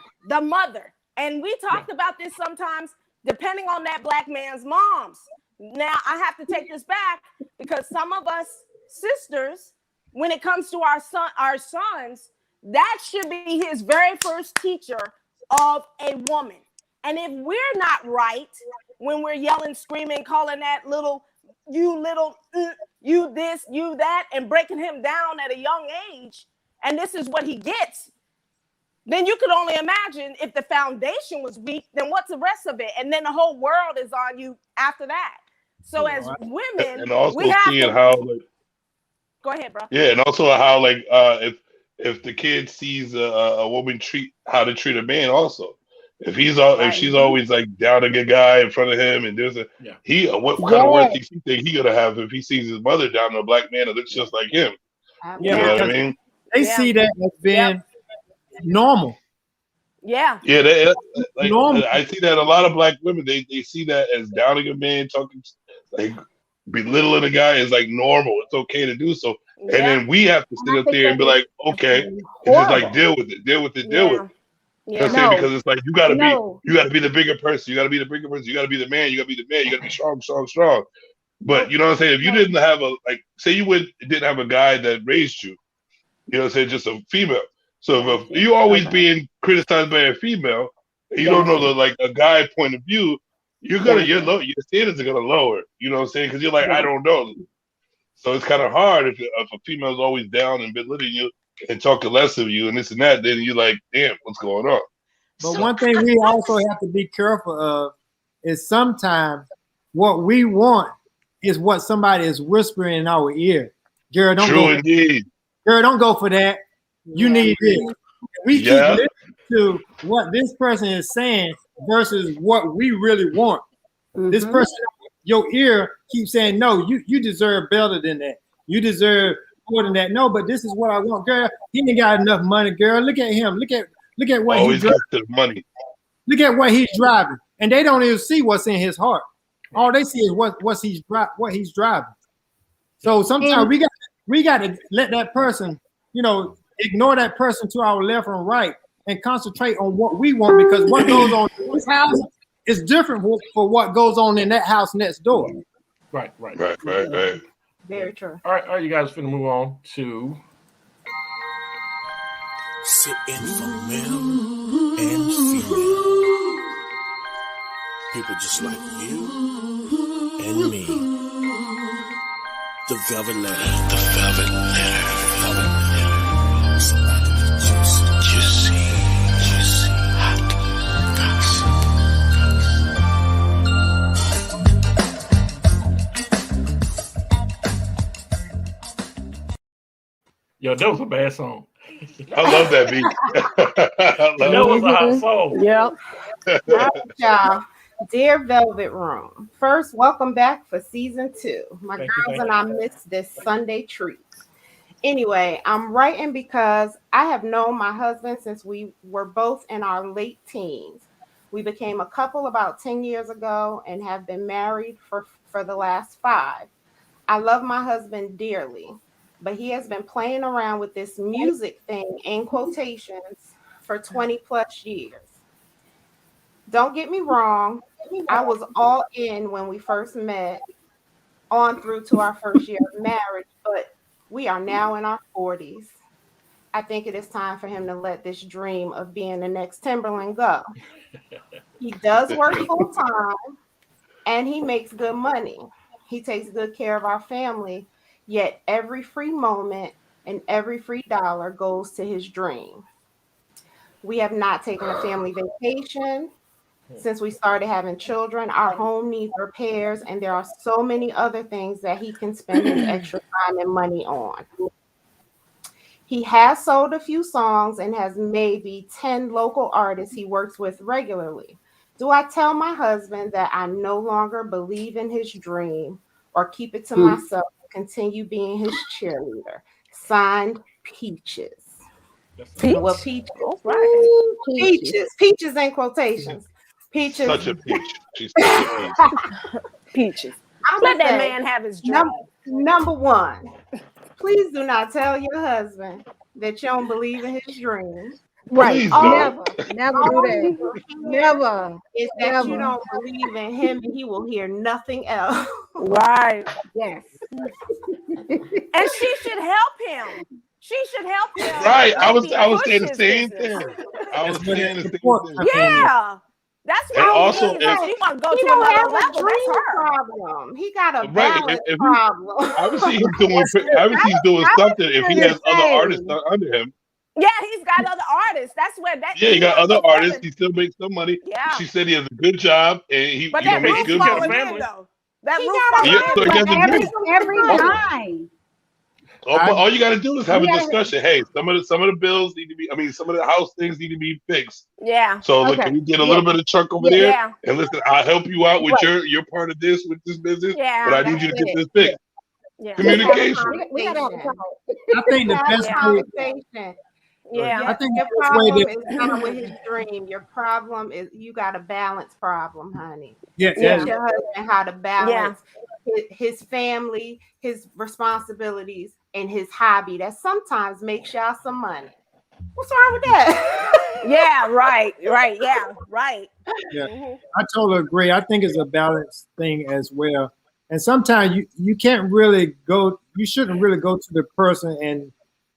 and we talked about this sometimes. Depending on that black man's moms. Now I have to take this back because some of us sisters, when it comes to our sons, that should be his very first teacher of a woman. And if we're not right when we're yelling, screaming, calling that you this, you that, and breaking him down at a young age, and this is what he gets, then you could only imagine if the foundation was weak, then what's the rest of it? And then the whole world is on you after that. So as women, and also we have seeing how like, go ahead, bro. Yeah, and also how like if the kid sees a woman how to treat a man also. If she's always like down a good guy in front of him and there's what kind of worth do you think he gonna have if he sees his mother down to a black man that looks just like him? You know what I mean? They see that as being normal. Yeah. Normal. I see that a lot of black women they see that as downing a man, talking like belittling a guy is like normal. It's okay to do so. And then we have to sit up there and be like, okay, and just like deal with it. Because it's like you gotta be the bigger person. You gotta be the bigger person. You gotta be the man. You gotta be the man. You gotta be strong. But you know what I'm saying? If you didn't have say you didn't have a guy that raised you, you know what I'm saying, just a female. So if you always being criticized by a female, you don't know a guy point of view, your standards are gonna lower. You know what I'm saying? Because you're like, I don't know. So it's kind of hard if a female's always down and belittling you and talking less of you and this and that. Then you're like, damn, what's going on? But one thing we also have to be careful of is sometimes what we want is what somebody is whispering in our ear. Girl, don't go for that. You need this. We keep listening to what this person is saying versus what we really want. This person, your ear keeps saying, no, you deserve better than that. You deserve more than that. No, but this is what I want. Girl, he ain't got enough money, girl. Look at him. Look at what he's driving. Money. Look at what he's driving. And they don't even see what's in his heart. All they see is what he's driving. So sometimes we got to let that person, ignore that person to our left and right and concentrate on what we want, because what goes on in this house is different for what goes on in that house next door. Right. Very true. All right, you guys finna move on to sit in for male and female. People just like you and me. The Velvet Letter. The Velvet Letter. Juicy, hot, Yo, that was a bad song. I love that beat. That was a hot song. Yep. Yeah. Dear Velvet Room, first, welcome back for season 2. My girls and I missed this Sunday treat. Anyway, I'm writing because I have known my husband since we were both in our late teens. We became a couple about 10 years ago and have been married for the last 5. I love my husband dearly, but he has been playing around with this music thing in quotations for 20 plus years. Don't get me wrong, I was all in when we first met, on through to our first year of marriage, but we are now in our 40s. I think it is time for him to let this dream of being the next Timberland go. He does work full time and he makes good money. He takes good care of our family, yet every free moment and every free dollar goes to his dream. We have not taken a family vacation since we started having children. Our home needs repairs, and there are so many other things that he can spend his extra time and money on. He has sold a few songs and has maybe 10 local artists he works with regularly. Do I tell my husband that I no longer believe in his dream, or keep it to myself and continue being his cheerleader? Signed, Peaches. Well, Peaches. Right. Peaches in quotations. Peaches. Such a peach. She's such a peach. Peaches. Let that man have his dream. Number 1, please do not tell your husband that you don't believe in his dream. Right. Please Never do All that. he will hear Never. is that Never. you don't believe in him, and he will hear nothing else. Right. Yes. And she should help him. She should help him. Right. I was push saying the his same business. thing. I was saying the same thing. Yeah. That's And why also, he want to go He to don't another have a level. That's dream her. problem. He got a Right, balance if he- problem. obviously he's doing something if he has other artists under him. Yeah, he's got other artists. That's where that. Yeah, he got other artists. He still makes some money. Yeah. She said he has a good job and he But that makes roof good falling money. in though. That He roof got a Yeah, falling so in. he has a dream. Every time. All you got to do is have a We gotta- discussion. Hey, some of the bills need to be. I mean, some of the house things need to be fixed. Yeah. So look, Okay. can we get a little bit of chunk over Yeah. there? Yeah. And listen, I'll help you out with Right. your part of this with this business. Yeah. But I need you to get this fixed. Yeah. Communication. We gotta have a talk. I think the best way, conversation. Yeah. I think Your the best way problem to, is not with his dream. Your problem is you got a balance problem, honey. yeah, Teach yeah. your husband how to balance his family, his responsibilities, and his hobby that sometimes makes y'all some money. What's wrong with that? Yeah. Right. Right. Yeah. Right. Yeah. I totally agree. I think it's a balance thing as well. And sometimes you can't really go, you shouldn't really go to the person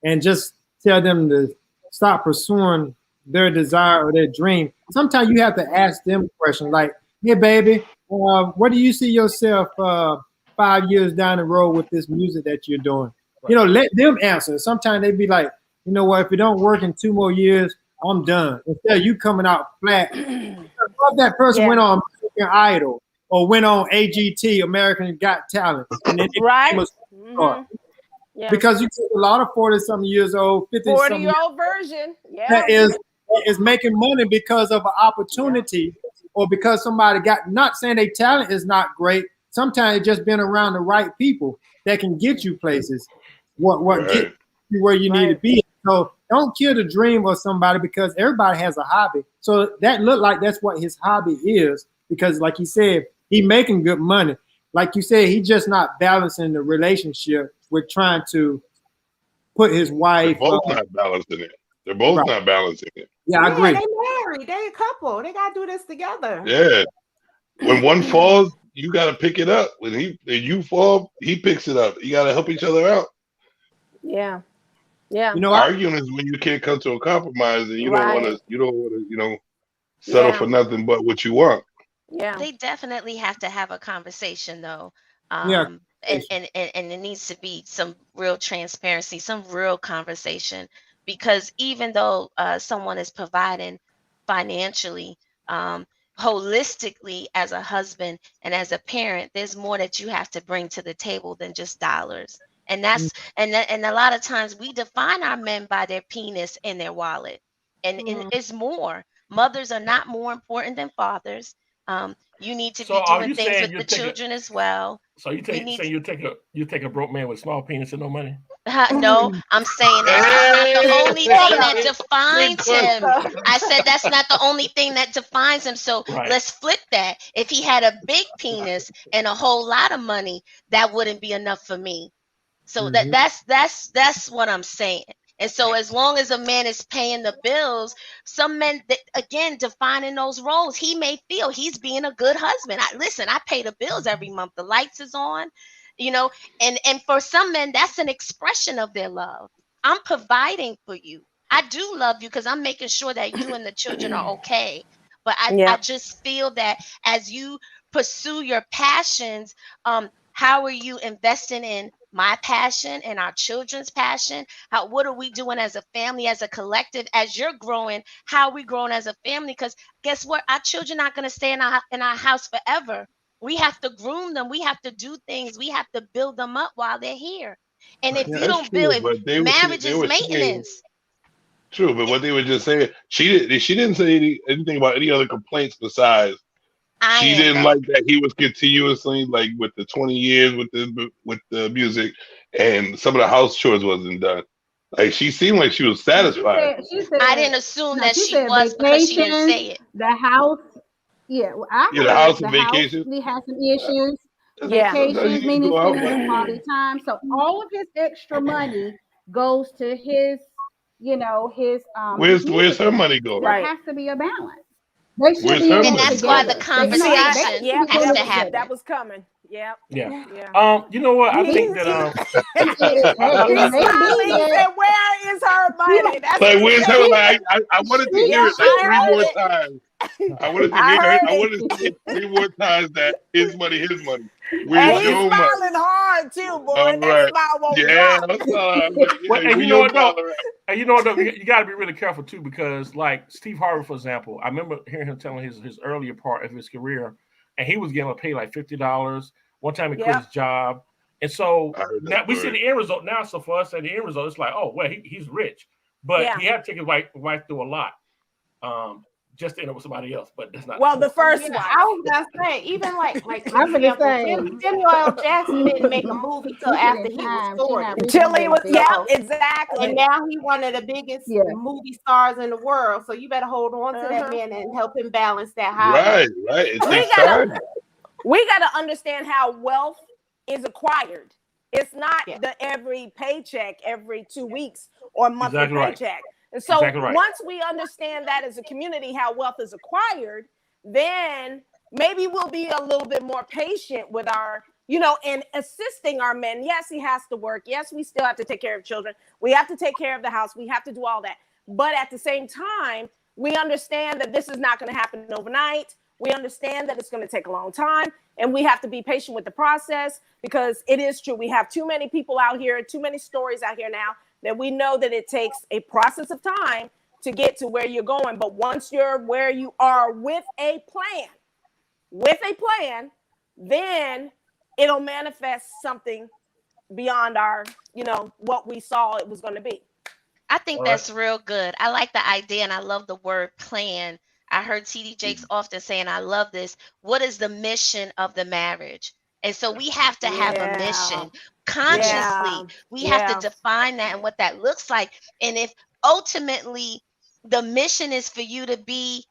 and just tell them to stop pursuing their desire or their dream. Sometimes you have to ask them questions like, hey, baby, where do you see yourself 5 years down the road with this music that you're doing? You know, let them answer. Sometimes they be like, you know what, if it don't work in 2 more years, I'm done. Instead of you coming out flat. If that person went on American Idol or went on AGT, American Got Talent, and then they Right. became a star. Yeah. Because you see a lot of 40-something years old, 50-something 40-year-old version. Yeah. that is making money because of an opportunity or because somebody got, not saying their talent is not great. Sometimes it's just been around the right people that can get you places, get you where you need to be. So don't kill the dream of somebody because everybody has a hobby. So that look like that's what his hobby is because like you said, he making good money. Like you said, he just not balancing the relationship with trying to put his wife. They're both not balancing it. They're both not balancing it. Yeah, I agree. They married. They a couple. They gotta do this together. Yeah. When one falls, you got to pick it up. When you fall, he picks it up. You got to help each other out. Yeah. Yeah. You know, arguing is when you can't come to a compromise and you don't want to, settle for nothing but what you want. Yeah. They definitely have to have a conversation though. Yeah. And it needs to be some real transparency, some real conversation, because even though someone is providing financially, holistically as a husband and as a parent, there's more that you have to bring to the table than just dollars. And that's and a lot of times we define our men by their penis and their wallet, and it's more. Mothers are not more important than fathers. You need to So be are doing you things saying with the children as well. So you take a broke man with small penis and no money? No, I'm saying that's not the only thing that defines him. I said that's not the only thing that defines him. So let's flip that. If he had a big penis and a whole lot of money, that wouldn't be enough for me. So that's what I'm saying. And so as long as a man is paying the bills, some men, again, defining those roles, he may feel he's being a good husband. I pay the bills every month. The lights is on, you know, and for some men, that's an expression of their love. I'm providing for you. I do love you because I'm making sure that you and the children are okay. But I just feel that as you pursue your passions, how are you investing in my passion and our children's passion? What are we doing as a family, as a collective, as you're growing? How are we growing as a family? Because guess what? Our children are not going to stay in our house forever. We have to groom them. We have to do things. We have to build them up while they're here. And if you don't build, marriage is maintenance. True, but what they were just saying, she didn't say anything about any other complaints besides she didn't like that he was continuously, like, with the 20 years with the music, and some of the house chores wasn't done. Like, she seemed like she was satisfied. She said, I didn't assume that she was because she didn't say it. The house, the house and vacation. He has some issues. Vacations, meaning spending quality time. So all of his extra money goes to his, his Where's her money going? There has to be a balance. And that's why the conversation has to happen. That was coming. Yeah. You know what? I think that where is her money? That's like, where's her? Like, I wanted to hear it like 3 more times. I wanted to hear 3 more times that his money. Where's your money? He's smiling hard too, boy. That smile won't drop. And you know what though? And you know what though? You got to be really careful too, because like Steve Harvey, for example, I remember hearing him telling his earlier part of his career, and he was getting paid like $50. One time he quit his job, and so now we see the end result now. So for us at the end result, it's like, oh well, he's rich, but he had to take his wife through a lot. Just to end up with somebody else, but that's not the first one. I was gonna say, even like Samuel L. Jackson didn't make a movie till after he was 40. Until he was, exactly. And now he's one of the biggest movie stars in the world. So you better hold on to that man and help him balance that high. Right. We gotta understand how wealth is acquired. It's not every paycheck every 2 weeks or monthly paycheck. And so once we understand that as a community, how wealth is acquired, then maybe we'll be a little bit more patient with our, and assisting our men. Yes, he has to work. Yes, we still have to take care of children. We have to take care of the house. We have to do all that. But at the same time, we understand that this is not going to happen overnight. We understand that it's going to take a long time, and we have to be patient with the process, because it is true. We have too many people out here, too many stories out here now, that we know that it takes a process of time to get to where you're going. But once you're where you are with a plan, then it'll manifest something beyond our, what we saw it was going to be. I think that's real good. I like the idea, and I love the word plan. I heard TD Jakes often saying, I love this. What is the mission of the marriage? And so we have to have a mission consciously. We have to define that and what that looks like. And if ultimately the mission is for you to be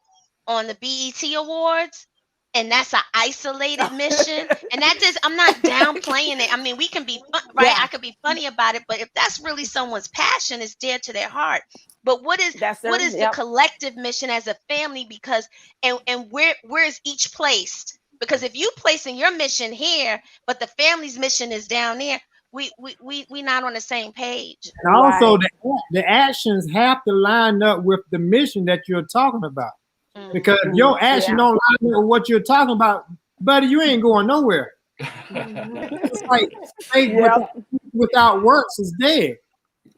on the BET Awards, and that's an isolated mission, and that just, I'm not downplaying it. I mean, we can be I could be funny about it, but if that's really someone's passion, it's dear to their heart. But what is the collective mission as a family? Because and where is each placed? Because if you placing your mission here, but the family's mission is down there, we not on the same page. And also the actions have to line up with the mission that you're talking about. Because if your action don't line up with what you're talking about, buddy, you ain't going nowhere. It's like faith without works is dead.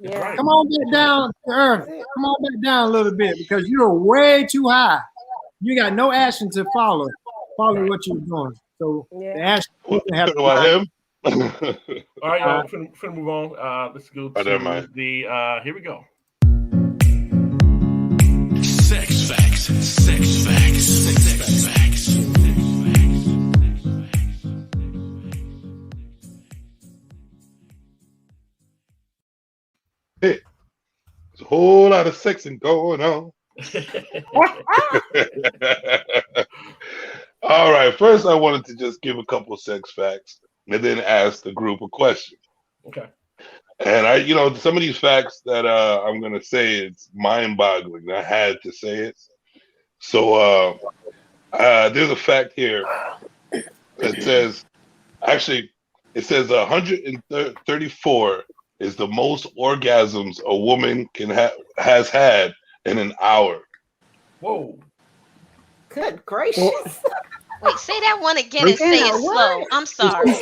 Come on back down to earth. Come on back down a little bit, because you're way too high. You got no action to follow. Follow what you're doing. So the action have to him. All right, y'all. Finna move on. Let's go to the here we go. Sex facts. lot of sexing going on. All right. First, I wanted to just give a couple of sex facts and then ask the group a question. Okay. And some of these facts that I'm going to say, it's mind-boggling. I had to say it. So there's a fact here that says, it says 134 is the most orgasms a woman has had in an hour. Whoa. Good gracious. Wait, say that one again and say it slow. I'm sorry. Say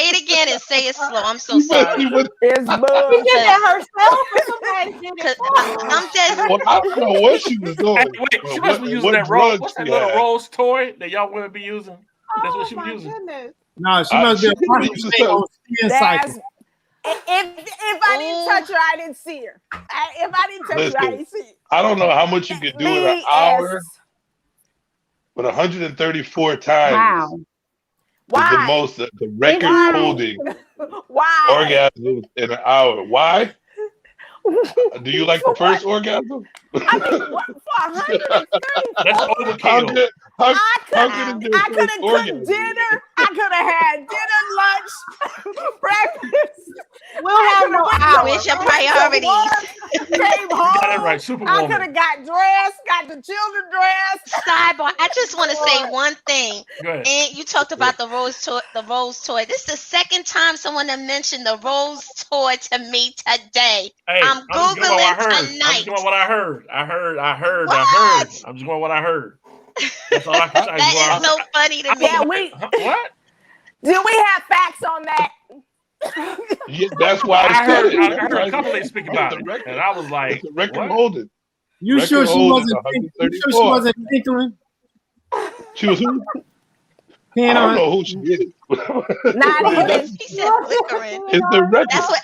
it again and say it slow. I'm so sorry. It's bull. She did that herself or somebody did it for her? I'm just. Well, I don't know what she was doing. Hey, wait, she must be using that Rose. What's that little Rose toy that y'all women be using? That's what she was using. Goodness. No, she must be a skin cycle. If I didn't touch her, I didn't see her. If I didn't touch her, I didn't see her. I don't know how much you could do in an hour, but 134 times is the most, the record holding orgasms in an hour. Why? Do you like the first orgasm? I mean, for 130, that's overkill. I could have cooked dinner. I could have had dinner, lunch, breakfast. We'll have no hours. Where's your priorities? Came home. Got it right, Superwoman. I could have got dressed, got the children dressed. Sidebar. I just want to say one thing. Go ahead. And you talked about the Rose toy. This is the second time someone has mentioned the Rose toy to me today. Hey, I'm Googling tonight. I'm just going what I heard. I heard. I'm just going what I heard. That's all I can say. That is so funny to me. Yeah, what? Do we have facts on that? Yeah, that's why I heard a couple of speak about it, and I was like, it's a record what? holding. You sure she wasn't tinkling? She was who? I don't know who she is. Not even. He said flickering. It's the record. That's what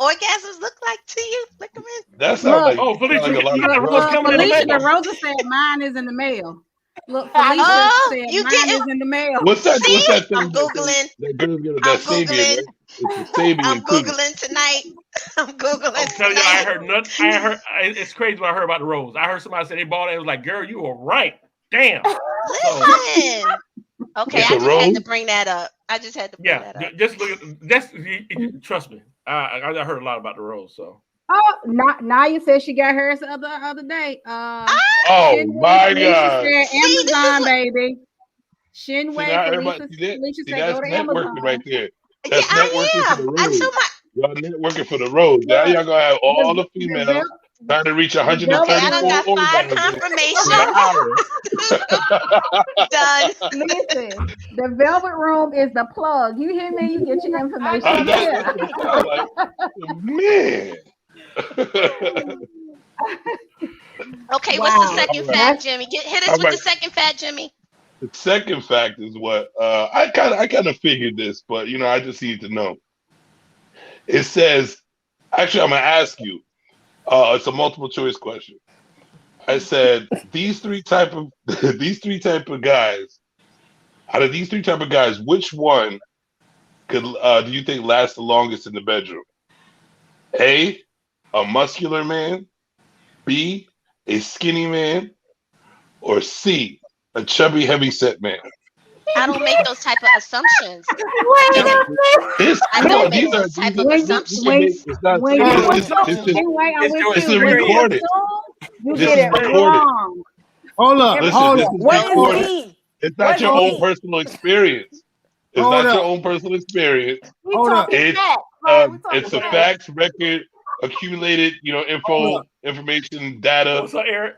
orgasms look like to you, flickering. That sounds like, Felicia, like a lot you got of Rose coming in the Felicia, mail. Rosa said mine is in the mail. Look, Felicia said you mine didn't- is in the mail. What's that? See? What's that thing? I'm Googling. That girl get I'm that Sabian, Googling. right? It's the Sabian I'm too. Googling tonight. I'm Googling I'm telling you, I tonight. heard nothing. It's crazy what I heard about the Rose. I heard somebody say they bought it. It was like, girl, you were right. Damn. Listen. Okay, It's I a just Rose? had to bring that up. Yeah, just look at trust me. I heard a lot about the Rose. So Oh, Naya said she got hers the other day. Oh Shinway, my Felicia God! said Amazon, baby. See, Shinway, now Felicia, see, said that's go to networking Amazon. right there. Yeah, That's networking I for the am. I Rose. told my Y'all networking for the Rose. Now y'all gonna have all the females trying to reach okay, I done 134 got 5 orgasms in an hour. Done. Listen, the Velvet Room is the plug. You hear me? You get your information there. That's what it sounds like. Man. Okay, what's the second fact, Jimmy? Hit us All with right. the second fact, Jimmy. The second fact is what I kind of figured this, but I just need to know. It says, actually, I'm gonna ask you. It's a multiple choice question. I said these three type of guys. Out of these three type of guys, which one could do you think lasts the longest in the bedroom? A muscular man, B, a skinny man, or C, a chubby, heavy-set man? I don't make those type of assumptions. These are assumptions. This is recorded. You This get is it recorded. wrong. Hold up. Listen, this is What recorded. is E? It's not your own personal experience. It's Hold not up. your own personal experience. Hold up. It's it's a facts record, accumulated, information, data. what's up, Eric?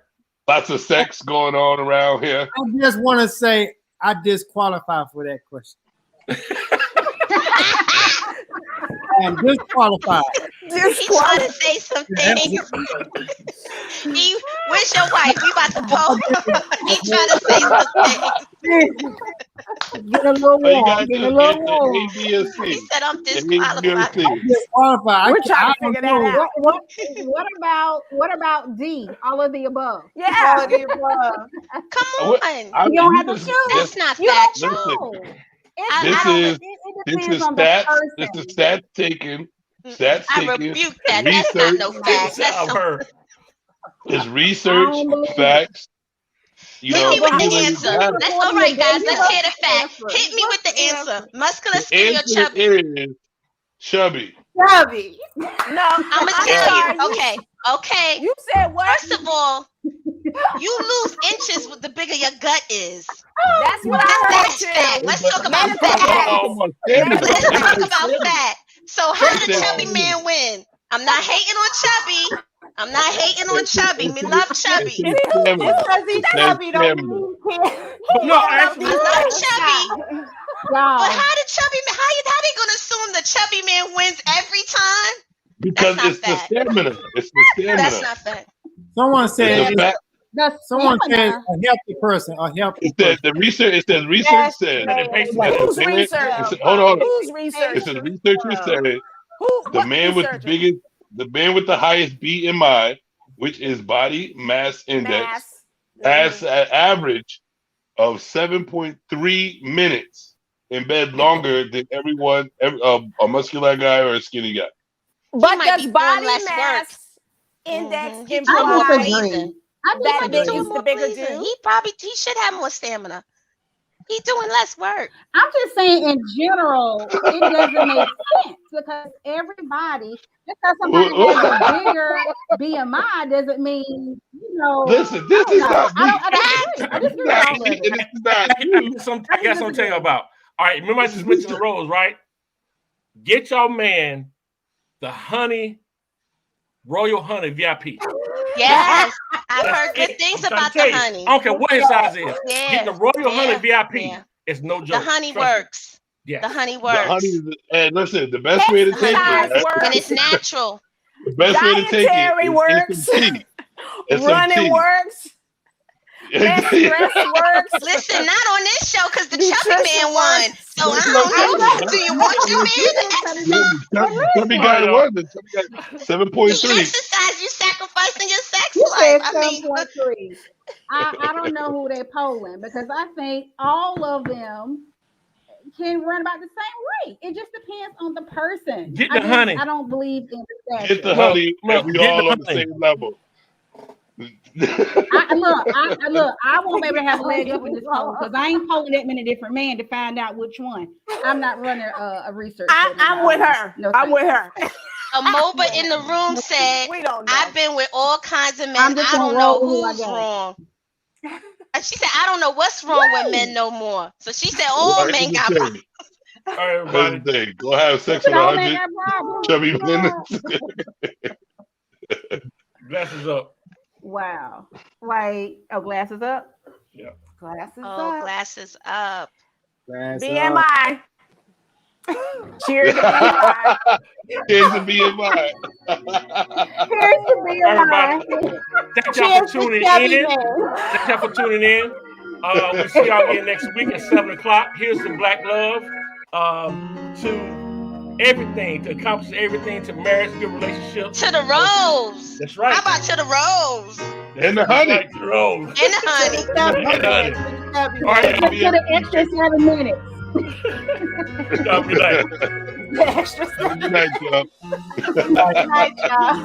Lots of sex going on around here. I just want to say I disqualify for that question. I'm disqualified. He's trying to say something. Where's your wife? We about to post. He's trying to say something. Get a little So you warm. guys Get a just little get warm. the A, B, and C. He said I'm The A, B, and disqualified. C. Disqualified. We're trying to figure that out. What about D? All of the above. Yeah. Come on. I You don't mean, have to this- choose. That's not You don't factual. know. This is stats. This is stats taken That's I taken rebuke that. That's not no fact. That's I've some, heard. It's research, facts. You hit know, me with the accumulated answer. data. Let's all right, guys. Let's hear the fact. Hit me with the answer. Muscular, The skinny, or answer chubby? is chubby. Chubby. No, I'm gonna tell you. Okay. You said what? First of all, you lose inches with the bigger your gut is. That's what I heard That's too. fact. Let's talk about Let's fact. talk Let's talk about fact. So how did the chubby man win? I'm not hating on chubby. I'm not hating on chubby. We love chubby. Because he's chubby, don't mean No, actually, I love chubby. But how did chubby man? How they gonna assume the chubby man wins every time? Because That's it's not the fact. stamina. It's the stamina. That's not fact. Someone It's said, a fact. someone said a healthy person, a healthy It said the research. It says research Yes, said. man. that Who's the man- research? it said- hold on. Who's research? It says researchers said the What man with the researcher? biggest, the man with the highest BMI, which is body mass index, has an average of 7.3 minutes in bed longer than a muscular guy or a skinny guy. But might does be doing body less mass index He imply more disagree. pleasing. that He big doing is more the bigger pleasing. dude? He should have more stamina. He doing less work. I'm just saying in general, it doesn't make sense because everybody, just because somebody has a bigger BMI doesn't mean, Listen, this is not me. I disagree with all of it. It's not you. I guess I'm telling you about. All right, remember I just mentioned the roles, right? Get your man the Royal Honey VIP. Yes, I've heard That's good it. things I'm trying about to tell the you. honey. I don't care what his size is. Yeah, Getting the Royal Honey VIP yeah. is no The joke. honey Trust me. works. Yes. The honey The works. honey is, and listen, the best way to take Exercise it, works. And it's natural. the best way to take Dietary it works. is some tea. It's some Running tea. works. Less stress works. Listen, not on this show because the Nutrition chubby man won. works. So I don't know. Do you want your man to exercise? Chubby guy won. The chubby guy You 7.3. exercise, you sacrificing your sex You life. said I mean, 7.3. I don't know who they're polling because I think all of them can run about the same rate. It just depends on the person. Get the honey. I don't believe in the Get the statue. honey, Look, and we get all the on the honey. same level. I won't be able to have a leg up in this poll because I ain't polling that many different men to find out which one. I'm not running a research. I'm with her. No, I'm with her. a MOBA in the room said, We don't know. I've been with all kinds of men. I'm just I don't gonna know roll who I who's got. wrong. And she said, I don't know what's wrong with men no more. So she said, all men got problems. All right, everybody. Here's the thing. Go have sex with All men 100 got problems. chubby men. Glasses up. Wow. Wait. Oh, glasses up? Yeah. Glasses Oh, up. glasses up. BMI. Cheers to BMI. Here's the BMI. Here's the BMI. Thank y'all for tuning in. Thank y'all for tuning in. We'll see y'all again next week at 7 o'clock. Here's some Black Love to everything, to accomplish everything, to marriage, good relationships. To the rose. That's right. How about to the rose? And the honey. Right, to the rose. And the honey. And the honey. All right, Let's get an extra 7 minutes. y'all be like. The extra Good night, y'all. Good night, y'all.